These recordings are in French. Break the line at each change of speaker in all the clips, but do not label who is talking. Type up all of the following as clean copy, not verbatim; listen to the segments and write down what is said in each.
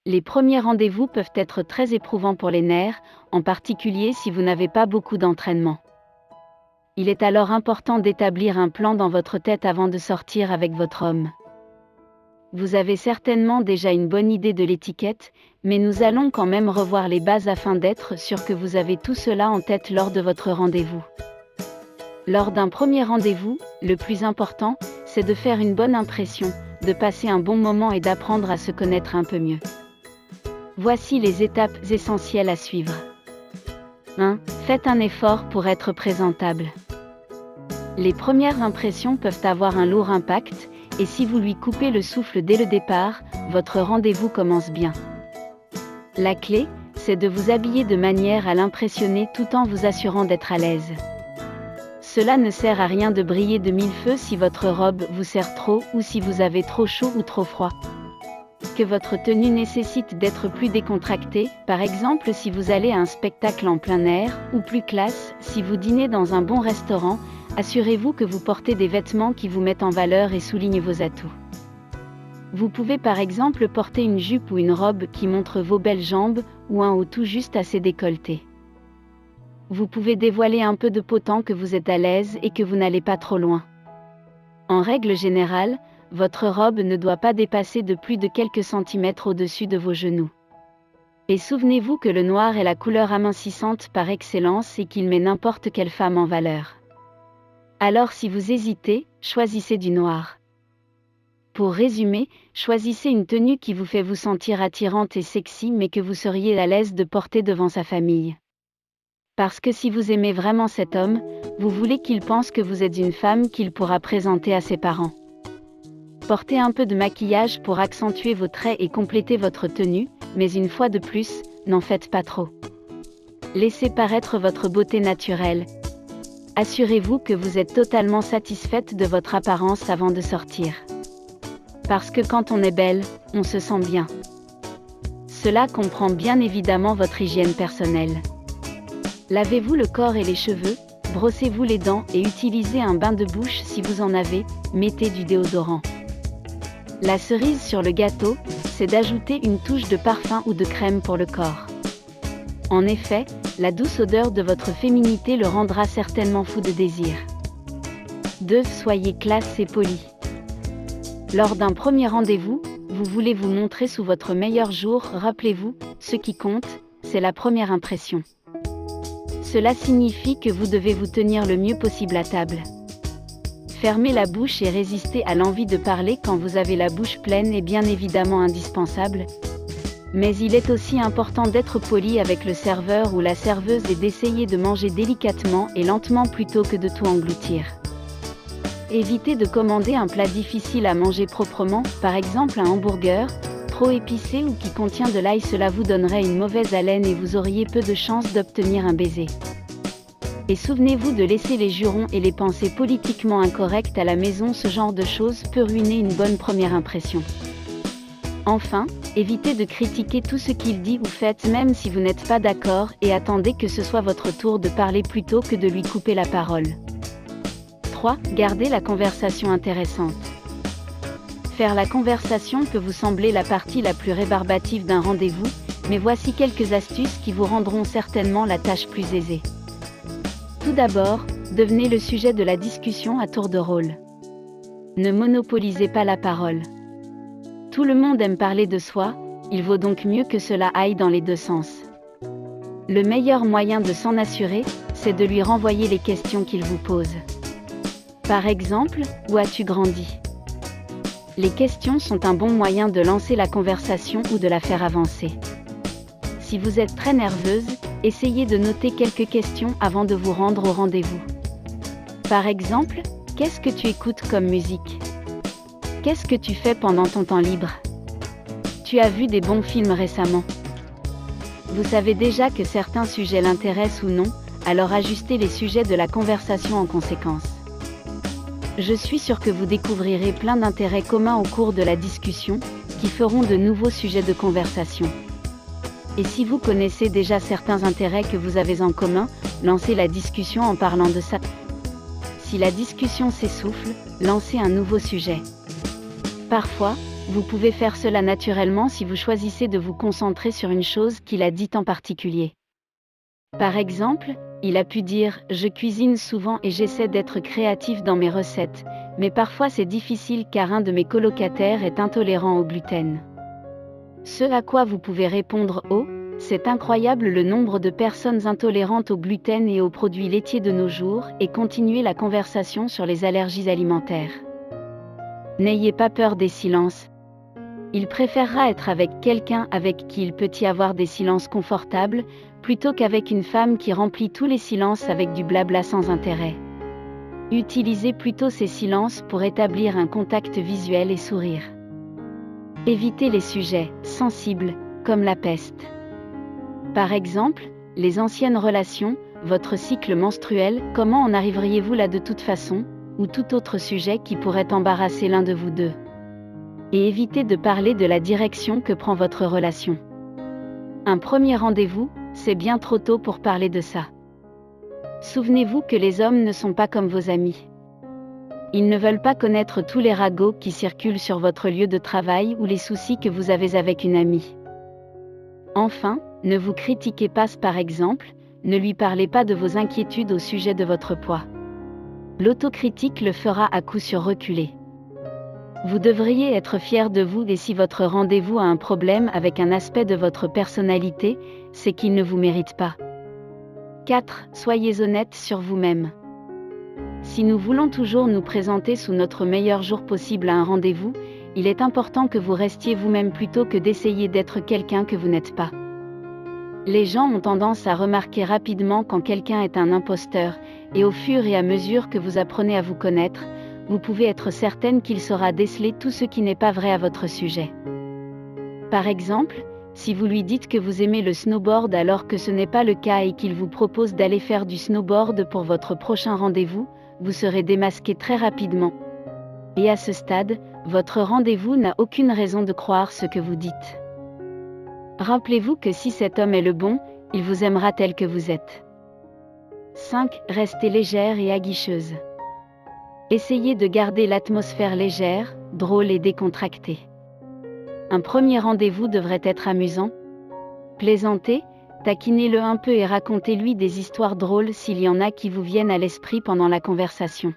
Les premiers rendez-vous peuvent être très éprouvants pour les nerfs, en particulier si vous n'avez pas beaucoup d'entraînement. Il est alors important d'établir un plan dans votre tête avant de sortir avec votre homme. Vous avez certainement déjà une bonne idée de l'étiquette, mais nous allons quand même revoir les bases afin d'être sûr que vous avez tout cela en tête lors de votre rendez-vous. Lors d'un premier rendez-vous, le plus important, c'est de faire une bonne impression, de passer un bon moment et d'apprendre à se connaître un peu mieux. Voici les étapes essentielles à suivre. 1. Faites un effort pour être présentable. Les premières impressions peuvent avoir un lourd impact, et si vous lui coupez le souffle dès le départ, votre rendez-vous commence bien. La clé, c'est de vous habiller de manière à l'impressionner tout en vous assurant d'être à l'aise. Cela ne sert à rien de briller de mille feux si votre robe vous serre trop ou si vous avez trop chaud ou trop froid. Que votre tenue nécessite d'être plus décontractée, par exemple si vous allez à un spectacle en plein air, ou plus classe, si vous dînez dans un bon restaurant, assurez-vous que vous portez des vêtements qui vous mettent en valeur et soulignent vos atouts. Vous pouvez par exemple porter une jupe ou une robe qui montre vos belles jambes, ou un haut tout juste assez décolleté. Vous pouvez dévoiler un peu de peau tant que vous êtes à l'aise et que vous n'allez pas trop loin. En règle générale, votre robe ne doit pas dépasser de plus de quelques centimètres au-dessus de vos genoux. Et souvenez-vous que le noir est la couleur amincissante par excellence et qu'il met n'importe quelle femme en valeur. Alors si vous hésitez, choisissez du noir. Pour résumer, choisissez une tenue qui vous fait vous sentir attirante et sexy mais que vous seriez à l'aise de porter devant sa famille. Parce que si vous aimez vraiment cet homme, vous voulez qu'il pense que vous êtes une femme qu'il pourra présenter à ses parents. Portez un peu de maquillage pour accentuer vos traits et compléter votre tenue, mais une fois de plus, n'en faites pas trop. Laissez paraître votre beauté naturelle. Assurez-vous que vous êtes totalement satisfaite de votre apparence avant de sortir. Parce que quand on est belle, on se sent bien. Cela comprend bien évidemment votre hygiène personnelle. Lavez-vous le corps et les cheveux, brossez-vous les dents et utilisez un bain de bouche si vous en avez, mettez du déodorant. La cerise sur le gâteau, c'est d'ajouter une touche de parfum ou de crème pour le corps. En effet, la douce odeur de votre féminité le rendra certainement fou de désir. 2. Soyez classe et poli. Lors d'un premier rendez-vous, vous voulez vous montrer sous votre meilleur jour, rappelez-vous, ce qui compte, c'est la première impression. Cela signifie que vous devez vous tenir le mieux possible à table. Fermer la bouche et résister à l'envie de parler quand vous avez la bouche pleine est bien évidemment indispensable. Mais il est aussi important d'être poli avec le serveur ou la serveuse et d'essayer de manger délicatement et lentement plutôt que de tout engloutir. Évitez de commander un plat difficile à manger proprement, par exemple un hamburger, trop épicé ou qui contient de l'ail, cela vous donnerait une mauvaise haleine et vous auriez peu de chances d'obtenir un baiser. Et souvenez-vous de laisser les jurons et les pensées politiquement incorrectes à la maison, ce genre de choses peut ruiner une bonne première impression. Enfin, évitez de critiquer tout ce qu'il dit ou fait même si vous n'êtes pas d'accord et attendez que ce soit votre tour de parler plutôt que de lui couper la parole. 3. Gardez la conversation intéressante. Faire la conversation peut vous sembler la partie la plus rébarbative d'un rendez-vous, mais voici quelques astuces qui vous rendront certainement la tâche plus aisée. Tout d'abord, devenez le sujet de la discussion à tour de rôle. Ne monopolisez pas la parole. Tout le monde aime parler de soi, il vaut donc mieux que cela aille dans les deux sens. Le meilleur moyen de s'en assurer, c'est de lui renvoyer les questions qu'il vous pose. Par exemple, où as-tu grandi ? Les questions sont un bon moyen de lancer la conversation ou de la faire avancer. Si vous êtes très nerveuse, essayez de noter quelques questions avant de vous rendre au rendez-vous. Par exemple, qu'est-ce que tu écoutes comme musique ? Qu'est-ce que tu fais pendant ton temps libre ? Tu as vu des bons films récemment ? Vous savez déjà que certains sujets l'intéressent ou non, alors ajustez les sujets de la conversation en conséquence. Je suis sûre que vous découvrirez plein d'intérêts communs au cours de la discussion, qui feront de nouveaux sujets de conversation. Et si vous connaissez déjà certains intérêts que vous avez en commun, lancez la discussion en parlant de ça. Si la discussion s'essouffle, lancez un nouveau sujet. Parfois, Vous pouvez faire cela naturellement si vous choisissez de vous concentrer sur une chose qu'il a dite en particulier. Par exemple, il a pu dire « Je cuisine souvent et j'essaie d'être créatif dans mes recettes, mais parfois c'est difficile car un de mes colocataires est intolérant au gluten. » Ce à quoi vous pouvez répondre « Oh, c'est incroyable le nombre de personnes intolérantes au gluten et aux produits laitiers de nos jours » et continuer la conversation sur les allergies alimentaires. N'ayez pas peur des silences. Il préférera être avec quelqu'un avec qui il peut y avoir des silences confortables, plutôt qu'avec une femme qui remplit tous les silences avec du blabla sans intérêt. Utilisez plutôt ces silences pour établir un contact visuel et sourire. Évitez les sujets sensibles, comme la peste. Par exemple, les anciennes relations, votre cycle menstruel, comment en arriveriez-vous là de toute façon, ou tout autre sujet qui pourrait embarrasser l'un de vous deux. Et évitez de parler de la direction que prend votre relation. Un premier rendez-vous, c'est bien trop tôt pour parler de ça. Souvenez-vous que les hommes ne sont pas comme vos amis. Ils ne veulent pas connaître tous les ragots qui circulent sur votre lieu de travail ou les soucis que vous avez avec une amie. Enfin, ne vous critiquez pas par exemple, ne lui parlez pas de vos inquiétudes au sujet de votre poids. L'autocritique le fera à coup sûr reculer. Vous devriez être fier de vous et si votre rendez-vous a un problème avec un aspect de votre personnalité, c'est qu'il ne vous mérite pas. 4. Soyez honnête sur vous-même. Si nous voulons toujours nous présenter sous notre meilleur jour possible à un rendez-vous, il est important que vous restiez vous-même plutôt que d'essayer d'être quelqu'un que vous n'êtes pas. Les gens ont tendance à remarquer rapidement quand quelqu'un est un imposteur, et au fur et à mesure que vous apprenez à vous connaître, vous pouvez être certaine qu'il saura déceler tout ce qui n'est pas vrai à votre sujet. Par exemple, si vous lui dites que vous aimez le snowboard alors que ce n'est pas le cas et qu'il vous propose d'aller faire du snowboard pour votre prochain rendez-vous, vous serez démasqué très rapidement. Et à ce stade, votre rendez-vous n'a aucune raison de croire ce que vous dites. Rappelez-vous que si cet homme est le bon, il vous aimera tel que vous êtes. 5. Restez légère et aguicheuse. Essayez de garder l'atmosphère légère, drôle et décontractée. Un premier rendez-vous devrait être amusant. Plaisantez, taquinez-le un peu et racontez-lui des histoires drôles s'il y en a qui vous viennent à l'esprit pendant la conversation.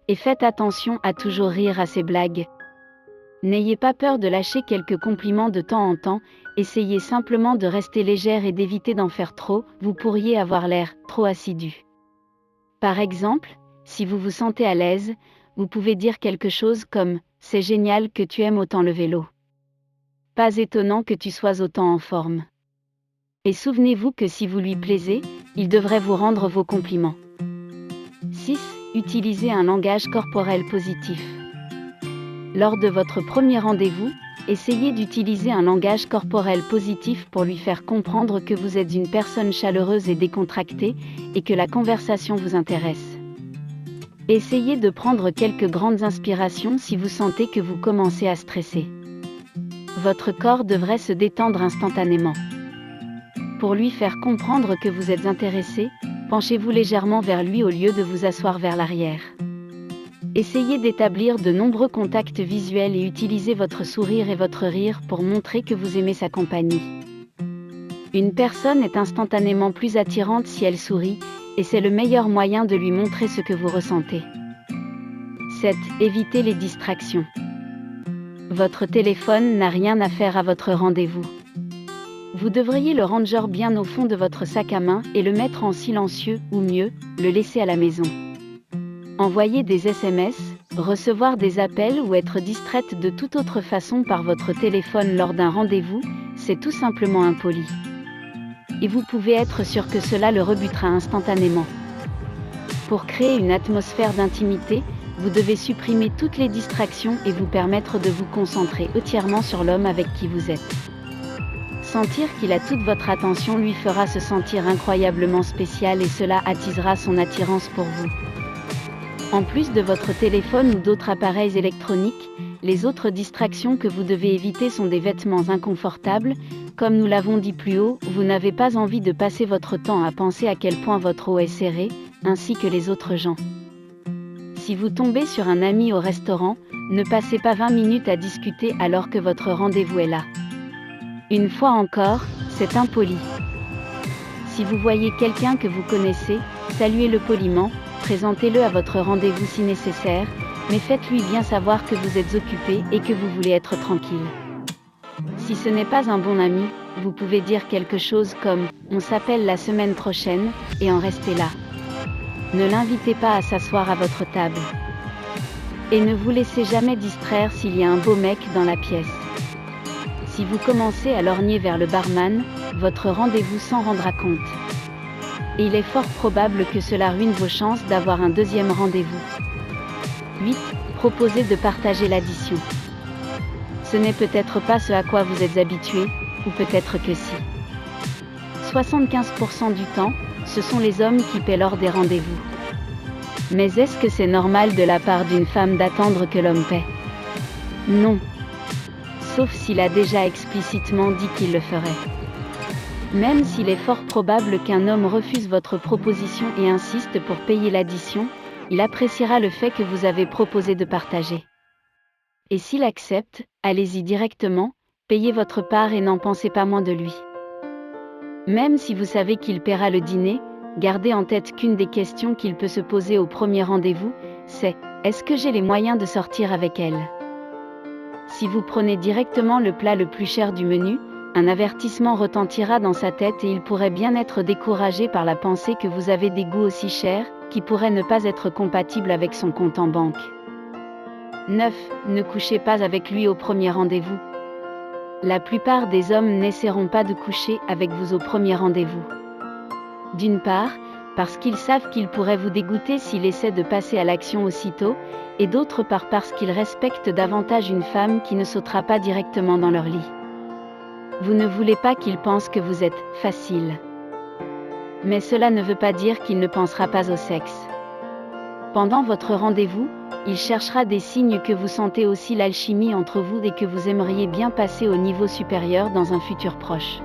Et faites attention à toujours rire à ses blagues. N'ayez pas peur de lâcher quelques compliments de temps en temps, essayez simplement de rester légère et d'éviter d'en faire trop, vous pourriez avoir l'air trop assidu. Par exemple, si vous vous sentez à l'aise, vous pouvez dire quelque chose comme « C'est génial que tu aimes autant le vélo. Pas étonnant que tu sois autant en forme. » Et souvenez-vous que si vous lui plaisez, il devrait vous rendre vos compliments. 6. Utilisez un langage corporel positif. Lors de votre premier rendez-vous, essayez d'utiliser un langage corporel positif pour lui faire comprendre que vous êtes une personne chaleureuse et décontractée, et que la conversation vous intéresse. Essayez de prendre quelques grandes inspirations si vous sentez que vous commencez à stresser. Votre corps devrait se détendre instantanément. Pour lui faire comprendre que vous êtes intéressé, penchez-vous légèrement vers lui au lieu de vous asseoir vers l'arrière. Essayez d'établir de nombreux contacts visuels et utilisez votre sourire et votre rire pour montrer que vous aimez sa compagnie. Une personne est instantanément plus attirante si elle sourit, et c'est le meilleur moyen de lui montrer ce que vous ressentez. 7. Évitez les distractions. Votre téléphone n'a rien à faire à votre rendez-vous. Vous devriez le ranger bien au fond de votre sac à main et le mettre en silencieux, ou mieux, le laisser à la maison. Envoyer des SMS, recevoir des appels ou être distraite de toute autre façon par votre téléphone lors d'un rendez-vous, c'est tout simplement impoli. Et vous pouvez être sûr que cela le rebutera instantanément. Pour créer une atmosphère d'intimité, vous devez supprimer toutes les distractions et vous permettre de vous concentrer entièrement sur l'homme avec qui vous êtes. Sentir qu'il a toute votre attention lui fera se sentir incroyablement spécial et cela attisera son attirance pour vous. En plus de votre téléphone ou d'autres appareils électroniques, les autres distractions que vous devez éviter sont des vêtements inconfortables. Comme nous l'avons dit plus haut, vous n'avez pas envie de passer votre temps à penser à quel point votre eau est serrée, ainsi que les autres gens. Si vous tombez sur un ami au restaurant, Ne passez pas 20 minutes à discuter alors que votre rendez-vous est là. Une fois encore, c'est impoli. Si vous voyez quelqu'un que vous connaissez, saluez-le poliment, présentez-le à votre rendez-vous si nécessaire, mais faites-lui bien savoir que vous êtes occupé et que vous voulez être tranquille. Si ce n'est pas un bon ami, vous pouvez dire quelque chose comme « On s'appelle la semaine prochaine » et en rester là. Ne l'invitez pas à s'asseoir à votre table. Et ne vous laissez jamais distraire s'il y a un beau mec dans la pièce. Si vous commencez à lorgner vers le barman, votre rendez-vous s'en rendra compte. Et il est fort probable que cela ruine vos chances d'avoir un deuxième rendez-vous. 8. Proposez de partager l'addition. Ce n'est peut-être pas ce à quoi vous êtes habitué, ou peut-être que si. 75% du temps, ce sont les hommes qui paient lors des rendez-vous. Mais est-ce que c'est normal de la part d'une femme d'attendre que l'homme paie? Non. Sauf s'il a déjà explicitement dit qu'il le ferait. Même s'il est fort probable qu'un homme refuse votre proposition et insiste pour payer l'addition, il appréciera le fait que vous avez proposé de partager. Et s'il accepte, allez-y directement, payez votre part et n'en pensez pas moins de lui. Même si vous savez qu'il paiera le dîner, gardez en tête qu'une des questions qu'il peut se poser au premier rendez-vous, c'est « Est-ce que j'ai les moyens de sortir avec elle ?» Si vous prenez directement le plat le plus cher du menu, un avertissement retentira dans sa tête et il pourrait bien être découragé par la pensée que vous avez des goûts aussi chers, qui pourraient ne pas être compatibles avec son compte en banque. 9. Ne couchez pas avec lui au premier rendez-vous. La plupart des hommes n'essaieront pas de coucher avec vous au premier rendez-vous. D'une part, parce qu'ils savent qu'il pourrait vous dégoûter s'il essaie de passer à l'action aussitôt, et d'autre part parce qu'ils respectent davantage une femme qui ne sautera pas directement dans leur lit. Vous ne voulez pas qu'il pense que vous êtes « facile ». Mais cela ne veut pas dire qu'il ne pensera pas au sexe. Pendant votre rendez-vous, il cherchera des signes que vous sentez aussi l'alchimie entre vous et que vous aimeriez bien passer au niveau supérieur dans un futur proche.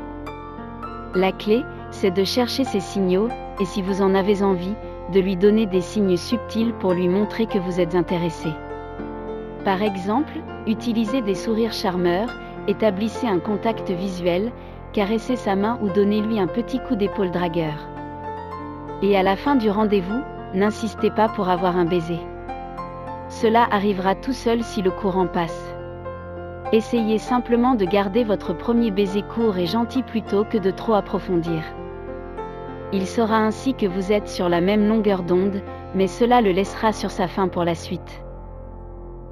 La clé, c'est de chercher ces signaux, et si vous en avez envie, de lui donner des signes subtils pour lui montrer que vous êtes intéressé. Par exemple, utilisez des sourires charmeurs, établissez un contact visuel, caressez sa main ou donnez-lui un petit coup d'épaule dragueur. Et à la fin du rendez-vous, n'insistez pas pour avoir un baiser. Cela arrivera tout seul si le courant passe. Essayez simplement de garder votre premier baiser court et gentil plutôt que de trop approfondir. Il saura ainsi que vous êtes sur la même longueur d'onde, mais cela le laissera sur sa faim pour la suite.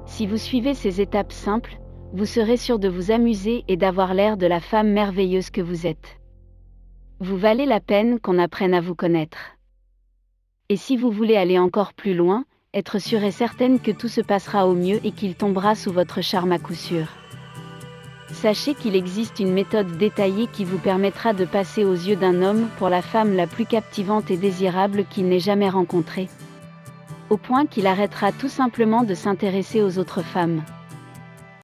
Si vous suivez ces étapes simples, vous serez sûr de vous amuser et d'avoir l'air de la femme merveilleuse que vous êtes. Vous valez la peine qu'on apprenne à vous connaître. Et si vous voulez aller encore plus loin, être sûre et certaine que tout se passera au mieux et qu'il tombera sous votre charme à coup sûr. Sachez qu'il existe une méthode détaillée qui vous permettra de passer aux yeux d'un homme pour la femme la plus captivante et désirable qu'il n'ait jamais rencontrée. Au point qu'il arrêtera tout simplement de s'intéresser aux autres femmes.